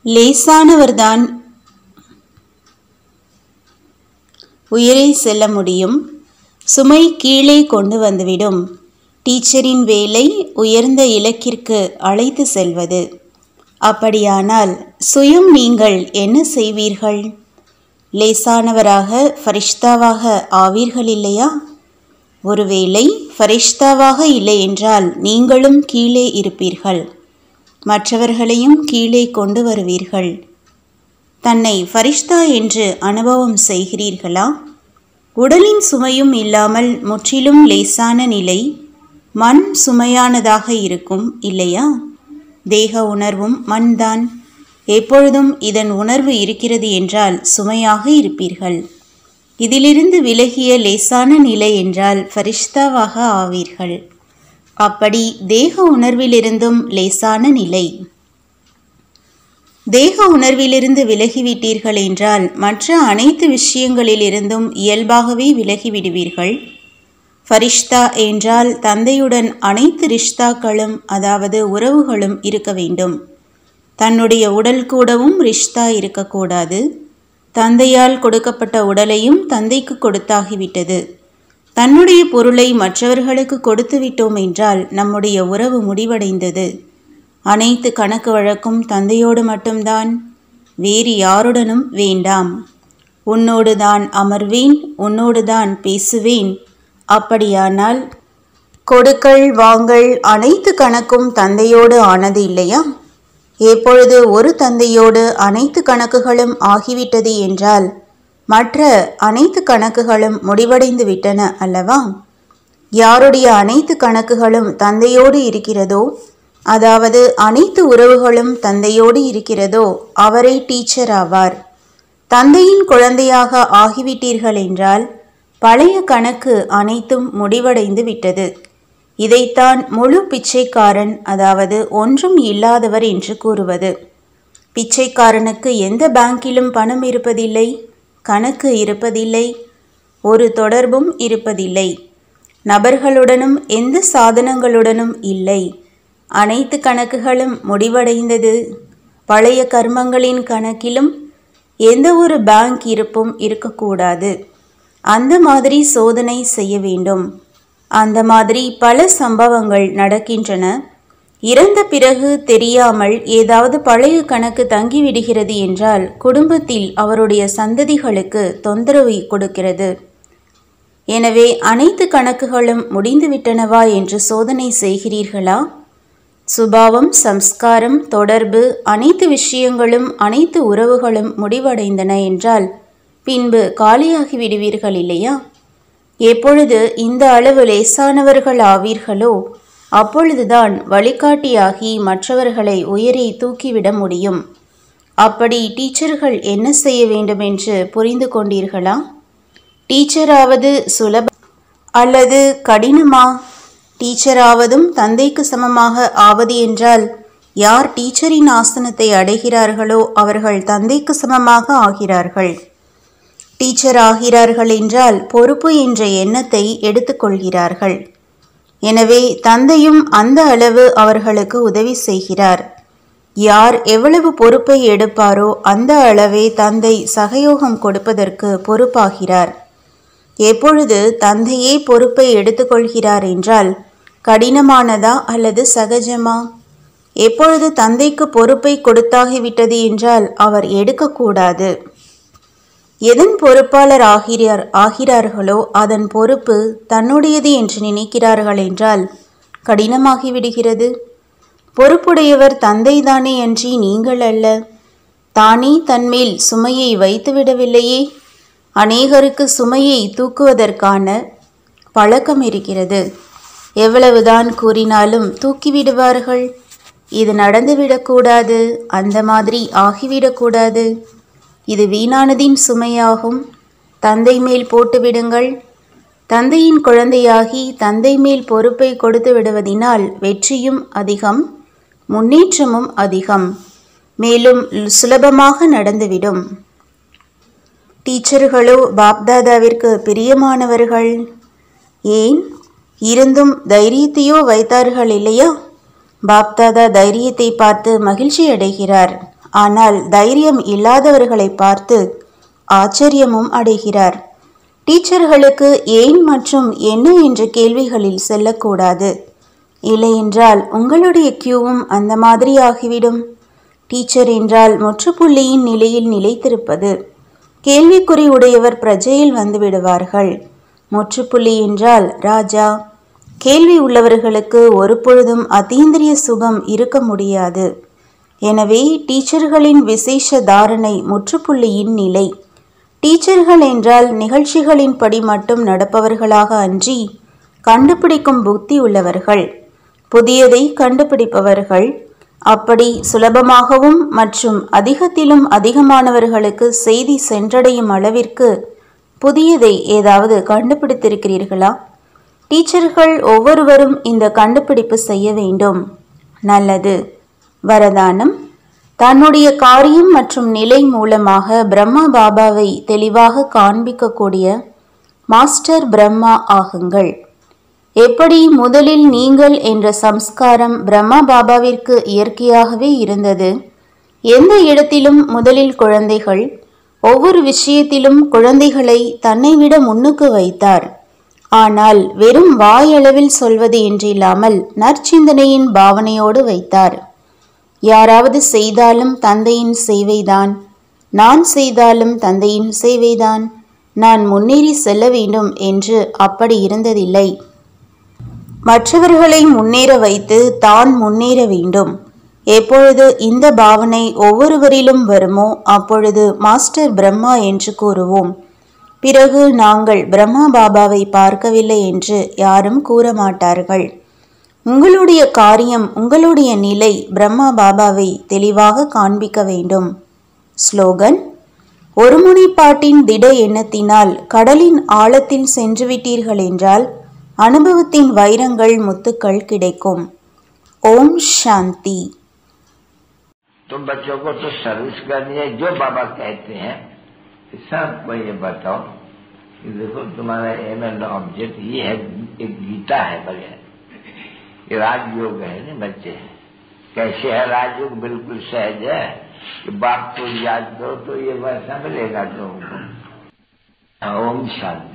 லேசானவர்தான் உயரே செல்ல முடியும், சுமை கீழே கொண்டு வந்துவிடும். டீச்சரின் வேலை உயர்ந்த இலக்கிற்கு அழைத்து செல்வது. அப்படியானால் சுயம் நீங்கள் என்ன செய்வீர்கள்? லேசானவராக ஃபரிஷ்தாவாக ஆவீர்கள் இல்லையா? ஒருவேளை ஃபரிஷ்தாவாக இல்லை என்றால் நீங்களும் கீழே இருப்பீர்கள், மற்றவர்களையும் கீழே கொண்டு வருவீர்கள். தன்னை ஃபரிஷ்தா என்று அனுபவம் செய்கிறீர்களா? உடலின் சுமையும் இல்லாமல் முற்றிலும் லேசான நிலை மண் சுமையானதாக இருக்கும் இல்லையா? தேக உணர்வும் மண்தான். எப்பொழுதும் இதன் உணர்வு இருக்கிறது என்றால் சுமையாக இருப்பீர்கள். இதிலிருந்து விலகிய லேசான நிலை என்றால் ஃபரிஷ்தாவாக ஆவீர்கள். அப்படி தேக உணர்விலிருந்தும் லேசான நிலை. தேக உணர்விலிருந்து விலகிவிட்டீர்கள் என்றால் மற்ற அனைத்து விஷயங்களிலிருந்தும் இயல்பாகவே விலகிவிடுவீர்கள். ஃபரிஷ்தா என்றால் தந்தையுடன் அனைத்து ரிஷ்தாக்களும், அதாவது உறவுகளும் இருக்க வேண்டும். தன்னுடைய உடல் கூடவும் ரிஷ்தா இருக்கக்கூடாது. தந்தையால் கொடுக்கப்பட்ட உடலையும் தந்தைக்கு கொடுத்தாகிவிட்டது. தன்னுடைய பொருளை மற்றவர்களுக்கு கொடுத்து விட்டோம் என்றால் நம்முடைய உறவு முடிவடைந்தது. அனைத்து கணக்கு வழக்கும் தந்தையோடு மட்டும்தான், வேறு யாருடனும் வேண்டாம். உன்னோடு தான் அமர்வேன், உன்னோடு தான் பேசுவேன். அப்படியானால் கொடுக்கல் வாங்கல் அனைத்து கணக்கும் தந்தையோடு ஆனது இல்லையா? எப்பொழுது ஒரு தந்தையோடு அனைத்து கணக்குகளும் ஆகிவிட்டது என்றால் மற்ற அனைத்து கணக்குகளும் முடிவடைந்து விட்டன அல்லவா? யாருடைய அனைத்து கணக்குகளும் தந்தையோடு இருக்கிறதோ, அதாவது அனைத்து உறவுகளும் தந்தையோடு இருக்கிறதோ, அவரே டீச்சர் ஆவார். தந்தையின் குழந்தையாக ஆகிவிட்டீர்கள் என்றால் பழைய கணக்கு அனைத்தும் முடிவடைந்து விட்டது. இதைத்தான் முழு பிச்சைக்காரன், அதாவது ஒன்றும் இல்லாதவர் என்று கூறுவது. பிச்சைக்காரனுக்கு எந்த பேங்கிலும் பணம் இருப்பதில்லை, கணக்கு இருப்பதில்லை, ஒரு தொடர்பும் இருப்பதில்லை, நபர்களுடனும் எந்த சாதனங்களுடனும் இல்லை. அனைத்து கணக்குகளும் முடிவடைந்தது. பழைய கர்மங்களின் கணக்கிலும் எந்த ஒரு பேங்க் இருப்பும் இருக்கக்கூடாது. அந்த மாதிரி சோதனை செய்ய வேண்டும். அந்த மாதிரி பல சம்பவங்கள் நடக்கின்றன. இறந்த பிறகு தெரியாமல் ஏதாவது பழைய கணக்கு தங்கிவிடுகிறது என்றால் குடும்பத்தில் அவருடைய சந்ததிகளுக்கு தொந்தரவு கொடுக்கிறது. எனவே அனைத்து கணக்குகளும் முடிந்துவிட்டனவா என்று சோதனை செய்கிறீர்களா? சுபாவம், சம்ஸ்காரம், தொடர்பு, அனைத்து விஷயங்களும் அனைத்து உறவுகளும் முடிவடைந்தன என்றால் பின்பு காலியாகி விடுவீர்கள் இல்லையா? எப்பொழுது இந்த அளவு லேசானவர்கள் ஆவீர்களோ அப்பொழுதுதான் வழிகாட்டியாகி மற்றவர்களை உயரே தூக்கிவிட முடியும். அப்படி டீச்சர்கள் என்ன செய்ய வேண்டும் என்று புரிந்து கொண்டீர்களா? டீச்சராவது சுலப அல்லது கடினமா? டீச்சராவதும் தந்தைக்கு சமமாக ஆவது என்றால் யார் டீச்சரின் ஆசனத்தை அடைகிறார்களோ அவர்கள் தந்தைக்கு சமமாக ஆகிறார்கள். டீச்சர் ஆகிறார்கள் என்றால் பொறுப்பு என்ற எண்ணத்தை எடுத்துக்கொள்கிறார்கள். எனவே தந்தையும் அந்த அளவு அவர்களுக்கு உதவி செய்கிறார். யார் எவ்வளவு பொறுப்பை எடுப்பாரோ அந்த அளவே தந்தை சகயோகம் கொடுப்பதற்கு பொறுப்பாகிறார். எப்பொழுது தந்தையே பொறுப்பை எடுத்துக்கொள்கிறார் என்றால் கடினமானதா அல்லது சகஜமா? எப்பொழுது தந்தைக்கு பொறுப்பை கொடுத்தாகிவிட்டது என்றால் அவர் எடுக்கக்கூடாது. எதன் பொறுப்பாளர் ஆகிறார்களோ அதன் பொறுப்பு தன்னுடையது என்று நினைக்கிறார்கள் என்றால் கடினமாகிவிடுகிறது. பொறுப்புடையவர் தந்தைதானே அன்றி நீங்கள் அல்ல. தானே தன்மேல் சுமையை வைத்துவிடவில்லையே. அநேகருக்கு சுமையை தூக்குவதற்கான பழக்கம் இருக்கிறது. எவ்வளவுதான் கூறினாலும் தூக்கிவிடுவார்கள். இது நடந்துவிடக்கூடாது, அந்த மாதிரி ஆகிவிடக்கூடாது, இது வீணானதின் சுமையாகும், தந்தை மேல் போட்டுவிடுங்கள். தந்தையின் குழந்தையாகி தந்தை மேல் பொறுப்பை கொடுத்து விடுவதினால் வெற்றியும் அதிகம், முன்னேற்றமும் அதிகம், மேலும் சுலபமாக நடந்துவிடும். டீச்சர்களோ பாப்தாதாவிற்கு பிரியமானவர்கள். ஏன் இருந்தும் தைரியத்தையோ வைத்தார்கள் இல்லையா? பாப்தாதா தைரியத்தை பார்த்து மகிழ்ச்சி அடைகிறார். ஆனால் தைரியம் இல்லாதவர்களை பார்த்து ஆச்சரியமும் அடைகிறார். டீச்சர்களுக்கு ஏன் மற்றும் என்ன என்ற கேள்விகளில் செல்லக்கூடாது. இல்லையென்றால் உங்களுடைய கியூவும் அந்த மாதிரி ஆகிவிடும். டீச்சர் என்றால் முற்றுப்புள்ளியின் நிலையில் நிலைத்திருப்பது. கேள்விக்குறி உடையவர் பிரஜையில் வந்து விடுவார்கள். முற்றுப்புள்ளி என்றால் ராஜா. கேள்வி உள்ளவர்களுக்கு ஒரு பொழுதும் அதீந்திரிய சுகம் இருக்க முடியாது. எனவே டீச்சர்களின் விசேஷ தாரணை முற்றுப்புள்ளியின் நிலை. டீச்சர்கள் என்றால் நிகழ்ச்சிகளின் படி மட்டும் நடப்பவர்களாக அன்றி கண்டுபிடிக்கும் புத்தி உள்ளவர்கள், புதியதை கண்டுபிடிப்பவர்கள். அப்படி சுலபமாகவும் மற்றும் அதிகத்திலும் அதிகமானவர்களுக்கு செய்தி சென்றடையும் அளவிற்கு புதியதை ஏதாவது கண்டுபிடித்திருக்கிறீர்களா? டீச்சர்கள் ஒவ்வொருவரும் இந்த கண்டுபிடிப்பு செய்ய வேண்டும். நல்லது. வரதானம். தன்னுடைய காரியம் மற்றும் நிலை மூலமாக பிரம்மா பாபாவை தெளிவாக காண்பிக்கக்கூடிய மாஸ்டர் பிரம்மா ஆகுங்கள். எப்படி முதலில் நீங்கள் என்ற சம்ஸ்காரம் பிரம்மா பாபாவிற்கு இயற்கையாகவே இருந்தது. எந்த இடத்திலும் முதலில் குழந்தைகள், ஒவ்வொரு விஷயத்திலும் குழந்தைகளை தன்னை விட முன்னுக்கு வைத்தார். ஆனால் வெறும் வாயளவில் சொல்வது என்றில்லாமல் நற்சிந்தனையின் பாவனையோடு வைத்தார். யாராவது செய்தாலும் தந்தையின் சேவைதான், நான் செய்தாலும் தந்தையின் சேவைதான், நான் முன்னேறி செல்ல வேண்டும் என்று அப்படி இருந்ததில்லை. மற்றவர்களை முன்னேற வைத்து தான் முன்னேற வேண்டும். எப்பொழுது இந்த பாவனை ஒவ்வொருவரிலும் வருமோ அப்பொழுது மாஸ்டர் பிரம்மா என்று கூறுவோம். பிறகு நாங்கள் பிரம்மா பாபாவை பார்க்கவில்லை என்று யாரும் கூற மாட்டார்கள். உங்களுடைய காரியம், உங்களுடைய நிலை பிரம்மா பாபாவை தெளிவாக காண்பிக்க வேண்டும். ஸ்லோகன். ஒருமுனைப்பாட்டின் திட எண்ணத்தினால் கடலின் ஆழத்தில் சென்றுவிட்டீர்கள் என்றால் அனுபவத்தின் வைரங்கள் முத்துக்கள் கிடைக்கும். ஓம் சாந்தி. तो बच्चों को तो सर्विस करनी है. जो बाबा कहते हैं सबको ये बताओ कि देखो तुम्हारा एम एंड ऑब्जेक्ट ये है. एक गीता है बगैर, ये राजयोग है ना बच्चे. कैसे है राजयोग? बिल्कुल सहज है कि बाप को याद करो तो ये वैसा मिलेगा तुमको. ओम शांति.